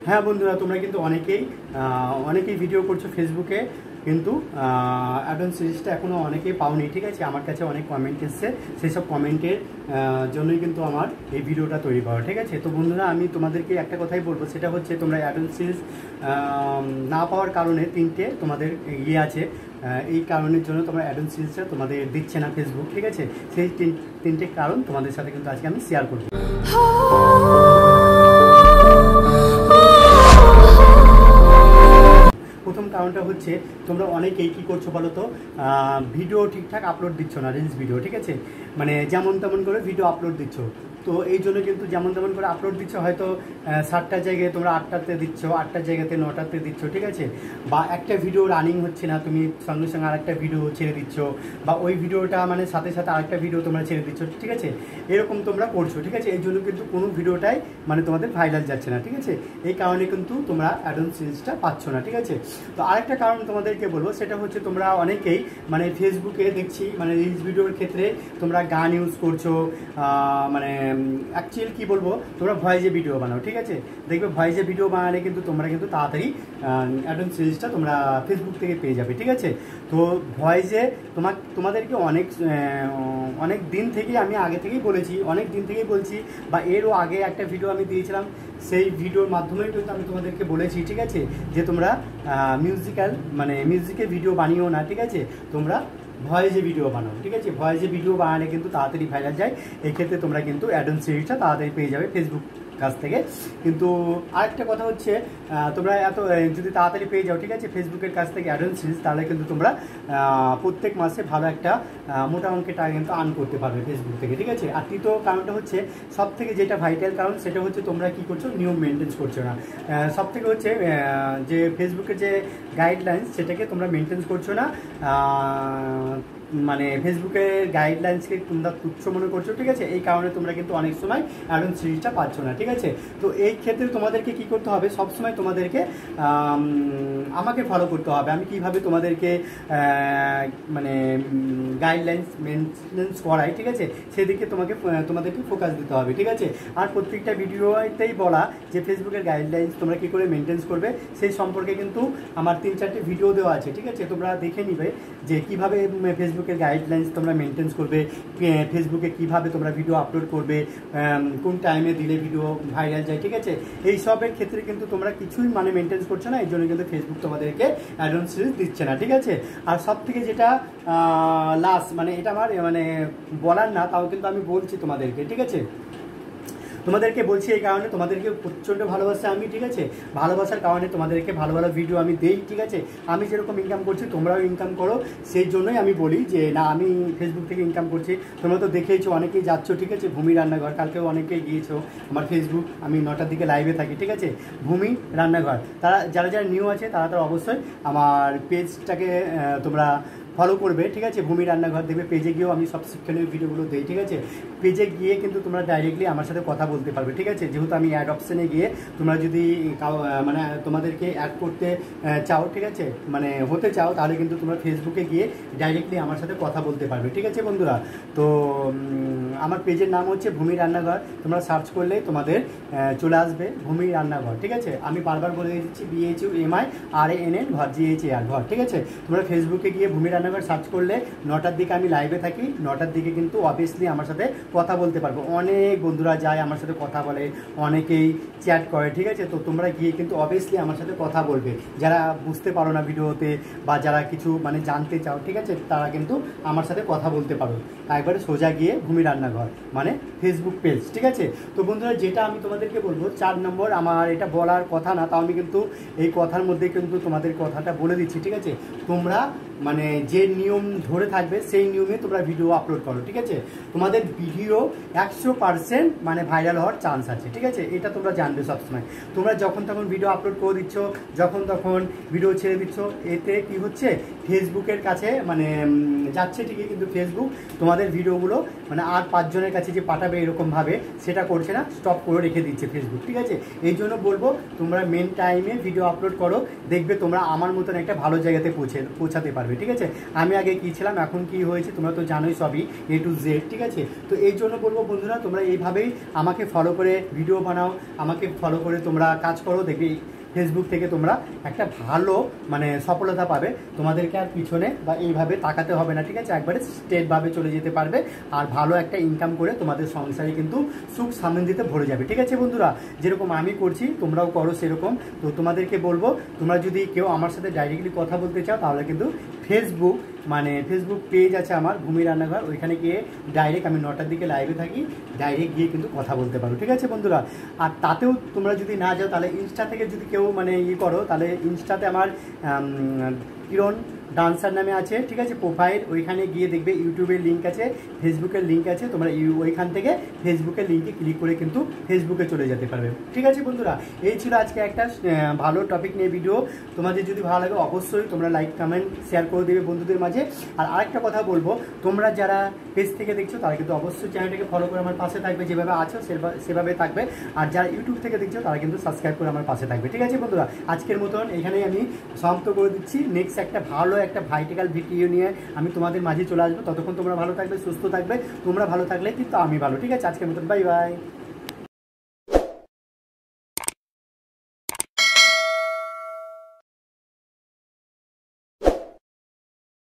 হ্যাঁ বন্ধুরা, তোমরা কিন্তু অনেকেই ভিডিও করছো ফেসবুকে, কিন্তু অ্যাডভান্স সিরিজটা এখনও অনেকেই পাওনি। ঠিক আছে, আমার কাছে অনেক কমেন্ট এসছে, সেই সব কমেন্টের জন্যই কিন্তু আমার এই ভিডিওটা তৈরি করা। ঠিক আছে, তো বন্ধুরা আমি তোমাদেরকে একটা কথাই বলবো, সেটা হচ্ছে তোমরা অ্যাডভান্স সিরিজ না পাওয়ার কারণে তিনটে তোমাদের আছে, এই কারণের জন্য তোমরা অ্যাডভান্স সিরিজটা তোমাদের দিচ্ছে না ফেসবুক। ঠিক আছে, সেই তিনটে কারণ তোমাদের সাথে কিন্তু আজকে আমি শেয়ার করবো। প্রথম কারণটা হচ্ছে তোমরা অনেকেই কী করছো বলো তো, ভিডিও ঠিকঠাক আপলোড দিচ্ছ না, রিলস ভিডিও। ঠিক আছে, মানে যেমন তেমন করে ভিডিও আপলোড দিচ্ছ। তো এই জন্য কিন্তু যেমন তেমন করে আপলোড দিচ্ছ, হয়তো 7টার জায়গায় তোমরা 8টাতে দিচ্ছ, 8টার জায়গাতে 9টাতে দিচ্ছ। ঠিক আছে, বা একটা ভিডিও রানিং হচ্ছে না, তুমি সঙ্গে সঙ্গে আরেকটা ভিডিও ছেড়ে দিচ্ছ, বা ওই ভিডিওটা মানে সাথে সাথে আরেকটা ভিডিও তোমরা ছেড়ে দিচ্ছ। ঠিক আছে, এরকম তোমরা করছো। ঠিক আছে, এই জন্য কিন্তু কোনো ভিডিওটাই মানে তোমাদের ভাইরাল যাচ্ছে না। ঠিক আছে, এই কারণে কিন্তু তোমরা অ্যাডভান্স সিরিজটা পাচ্ছ না। ঠিক আছে, তো আরেকটা কারণ তোমাদেরকে বলবো, সেটা হচ্ছে তোমরা অনেকেই মানে ফেসবুকে দেখছি মানে রিলস ভিডিওর ক্ষেত্রে তোমরা গান ইউজ করছো, মানে অ্যাকচুয়ালি কী বলবো, তোমরা ভয়েসে ভিডিও বানাও। ঠিক আছে, দেখবে ভয়েসে ভিডিও বানালে কিন্তু তোমরা কিন্তু তাড়াতাড়ি অ্যাডভান্স সিরিজটা তোমরা ফেসবুক থেকে পেয়ে যাবে। ঠিক আছে, তো ভয়েসে তোমাদেরকে অনেক দিন থেকেই আমি আগে থেকেই বলেছি, অনেক দিন থেকেই বলছি, বা এরও আগে একটা ভিডিও আমি দিয়েছিলাম, সেই ভিডিওর মাধ্যমেই কিন্তু আমি তোমাদেরকে বলেছি। ঠিক আছে, যে তোমরা মিউজিকের ভিডিও বানিও না। ঠিক আছে, তোমরা ভয়েসে ভিডিও বানাও। ঠিক আছে, ভয়েসে ভিডিও বানালে কিন্তু তাড়াতাড়ি ভাইরাল যায়। এই ক্ষেত্রে তোমরা কিন্তু অ্যাডভান্স সিরিজটা তাড়াতাড়ি পেয়ে যাবে ফেসবুক কাছ থেকে। কিন্তু আরেকটা কথা হচ্ছে, তোমরা যদি তাড়াতাড়ি পেয়ে যাও, ঠিক আছে, ফেসবুকের কাছ থেকে অ্যাডভান্স সিরিজ, তাহলে কিন্তু তোমরা প্রত্যেক মাসে ভালো একটা মোটা অঙ্কের টাকা কিন্তু আর্ন করতে পারবে ফেসবুক থেকে। ঠিক আছে, আর তৃতীয় কারণটা হচ্ছে সব থেকে যেটা ভাইটাল কারণ, সেটা হচ্ছে তোমরা কি করছো, নিয়ম মেনটেন করছো না। সব থেকে হচ্ছে যে ফেসবুকের যে গাইডলাইন্স, সেটাকে তোমরা মেনটেন করছো না, মানে ফেসবুকের গাইডলাইন্সকে তোমরা তুচ্ছ মনে করছো। ঠিক আছে, এই কারণে তোমরা কিন্তু অনেক সময় অ্যাডভান্স সিরিজটা পাচ্ছ না। ঠিক আছে, তো এই ক্ষেত্রে তোমাদেরকে কি করতে হবে, সবসময় তোমাদেরকে আমাকে ফলো করতে হবে। আমি কিভাবে তোমাদেরকে মানে গাইডলাইন্স মেনটেন্স করাই, ঠিক আছে, সেদিকে তোমাদেরকে ফোকাস দিতে হবে। ঠিক আছে, আর প্রত্যেকটা ভিডিওতেই বলা যে ফেসবুকের গাইডলাইন্স তোমরা কী করে মেনটেন করবে, সেই সম্পর্কে কিন্তু আমার 3-4টে ভিডিও দেওয়া আছে। ঠিক আছে, তোমরা দেখে নিবে যে কীভাবে ফেসবুকের গাইডলাইন্স তোমরা মেনটেন করবে, ফেসবুকে কিভাবে তোমরা ভিডিও আপলোড করবে, কোন টাইমে দিলে ভিডিও ভাইরাল যায়। ঠিক আছে, এই সবের ক্ষেত্রে কিন্তু তোমরা কিছুই মানে মেনটেন করছো না, এই জন্য কিন্তু ফেসবুক তোমাদেরকে অ্যাডভান্স সিরিজ দিচ্ছে না। ঠিক আছে, আর সব থেকে যেটা লাস্ট, মানে এটা আমার মানে বলার না, তাও কিন্তু আমি বলছি তোমাদেরকে। ঠিক আছে, তোমাদেরকে বলছি এই কারণে, তোমাদেরকে প্রচণ্ড ভালোবাসা আমি। ঠিক আছে, ভালোবাসার কারণে তোমাদেরকে ভালো ভালো ভিডিও আমি দেই। ঠিক আছে, আমি যেরকম ইনকাম করছি তোমরাও ইনকাম করো, সেই জন্যই আমি বলি যে না, আমি ফেসবুক থেকে ইনকাম করছি। তোমরা তো দেখেইছো, অনেকেই যাচ্ছ। ঠিক আছে, ভূমি রান্নাঘর, কালকেও অনেকেই গিয়েছো আমার ফেসবুক, আমি 9টার দিকে লাইভে থাকি। ঠিক আছে, ভূমি রান্নাঘর, তারা যারা নিউ আছে তারা অবশ্যই আমার পেজটাকে তোমরা ফলো করবে। ঠিক আছে, ভূমি রান্নাঘর দেখবে, পেজে গিয়েও আমি সব শিক্ষণীয় ভিডিওগুলো দিই। ঠিক আছে, পেজে গিয়ে কিন্তু তোমরা ডাইরেক্টলি আমার সাথে কথা বলতে পারবে। ঠিক আছে, যেহেতু আমি অ্যাড অপশানে গিয়ে তোমরা যদি মানে তোমাদেরকে অ্যাড করতে চাও, ঠিক আছে, মানে হতে চাও, তাহলে কিন্তু তোমরা ফেসবুকে গিয়ে ডাইরেক্টলি আমার সাথে কথা বলতে পারবে। ঠিক আছে বন্ধুরা, তো আমার পেজের নাম হচ্ছে ভূমি রান্নাঘর, তোমরা সার্চ করলেই তোমাদের চলে আসবে ভূমি রান্নাঘর। ঠিক আছে, আমি বারবার বলে দিচ্ছি, BHUMIRANN ঘর, GHAR ঘর। ঠিক আছে, তোমরা ফেসবুকে গিয়ে ভূমি রান্নাঘর সার্চ করলে 9টার দিকে আমি লাইভে থাকি, 9টার দিকে কিন্তু অবভিয়াসলি আমার সাথে কথা বলতে পারবো। অনেক বন্ধুরা যায় আমার সাথে কথা বলে, অনেকেই চ্যাট করে। ঠিক আছে, তো তোমরা গিয়ে কিন্তু অবভিয়াসলি আমার সাথে কথা বলবে, যারা বুঝতে পারো না ভিডিওতে, বা যারা কিছু মানে জানতে চাও। ঠিক আছে, তারা কিন্তু আমার সাথে কথা বলতে পারো, একবারে সোজা গিয়ে ভূমি রান্নাঘর মানে ফেসবুক পেজ। ঠিক আছে, তো বন্ধুরা যেটা আমি তোমাদেরকে বলবো, 4 নম্বর, আমার এটা বলার কথা না, তাও আমি কিন্তু এই কথার মধ্যে কিন্তু তোমাদের কথাটা বলে দিচ্ছি। ঠিক আছে, তোমরা মানে যে নিয়ম ধরে থাকবে সেই নিয়মে তোমরা ভিডিও আপলোড করো। ঠিক আছে, তোমাদের ভিডিও 100% মানে ভাইরাল হওয়ার চান্স আছে। ঠিক আছে, এটা তোমরা জানবে সবসময়। তোমরা যখন তখন ভিডিও আপলোড করে দিচ্ছ, যখন তখন ভিডিও ছেড়ে দিচ্ছ, এতে কি হচ্ছে, ফেসবুকের কাছে মানে যাচ্ছে ঠিকই, কিন্তু ফেসবুক তোমাদের ভিডিওগুলো মানে আর 5 জনের কাছে যে পাঠাবে এরকমভাবে সেটা করছে না, স্টপ করে রেখে দিচ্ছে ফেসবুক। ঠিক আছে, এই জন্য বলবো তোমরা মেন টাইমে ভিডিও আপলোড করো, দেখবে তোমরা আমার মতন একটা ভালো জায়গাতে পৌঁছাতে পারবে। পারবে, ঠিক আছে। আমি আগে কী ছিলাম, এখন কি হয়েছে তোমরা তো জানোই সবই, A to Z, ঠিক আছে। তো এই জন্য বলবো বন্ধুরা, তোমরা এইভাবেই আমাকে ফলো করে ভিডিও বানাও, আমাকে ফলো করে তোমরা কাজ করো, দেখবে ফেসবুক থেকে তোমরা একটা ভালো মানে সফলতা পাবে। তোমাদেরকে আর পিছনে বা এইভাবে তাকাতে হবে না, ঠিক আছে। একবারে স্টেটভাবে চলে যেতে পারবে আর ভালো একটা ইনকাম করে তোমাদের সংসারে কিন্তু সুখ সমৃদ্ধিতে ভরে যাবে, ঠিক আছে বন্ধুরা। যেরকম আমি করছি তোমরাও করো সেরকম। তো তোমাদেরকে বলবো, তোমরা যদি কেউ আমার সাথে ডাইরেক্টলি কথা বলতে চাও তাহলে কিন্তু ফেসবুক পেজ আছে আমার ভূমি রান্নাঘর, ওইখানে গিয়ে ডাইরেক্ট আমি 9টার দিকে লাইভে থাকি, ডাইরেক্ট গিয়ে কিন্তু কথা বলতে পারো, ঠিক আছে বন্ধুরা। আর তাতেও তোমরা যদি না যাও তাহলে ইনস্টা থেকে যদি কেউ মানে করো, তাহলে ইনস্টাতে আমার কিরণ ডান্সার নামে আছে, ঠিক আছে প্রোফাইল, ওইখানে গিয়ে দেখবে ইউটিউবের লিঙ্ক আছে, ফেসবুকের লিঙ্ক আছে, তোমরা ওইখান থেকে ফেসবুকের লিঙ্কে ক্লিক করে কিন্তু ফেসবুকে চলে যেতে পারবে, ঠিক আছে বন্ধুরা। এই ছিল আজকে একটা ভালো টপিক নিয়ে ভিডিও। তোমাদের যদি ভালো লাগে অবশ্যই তোমরা লাইক কমেন্ট শেয়ার করে দেবে বন্ধুদের মাঝে। আর আরেকটা কথা বলবো, তোমরা যারা পেজ থেকে দেখছো তারা কিন্তু অবশ্যই চ্যানেলটাকে ফলো করে আমার পাশে থাকবে, যেভাবে আছো সেভাবে থাকবে। আর যারা ইউটিউব থেকে দেখছো তারা কিন্তু সাবস্ক্রাইব করে আমার পাশে থাকবে, ঠিক আছে বন্ধুরা। আজকের মতন এখানেই আমি সমাপ্ত করে দিচ্ছি। নেক্সট একটা ভালো একটা ভাইটাল ভিডিও নিয়ে আমি তোমাদের মাঝে চলে আসবো। ততক্ষণ তোমরা ভালো থাকবে, সুস্থ থাকবে। তোমরা ভালো থাকলে কিন্তু আমি ভালো, ঠিক আছে। আজকের মতন বাই বাই।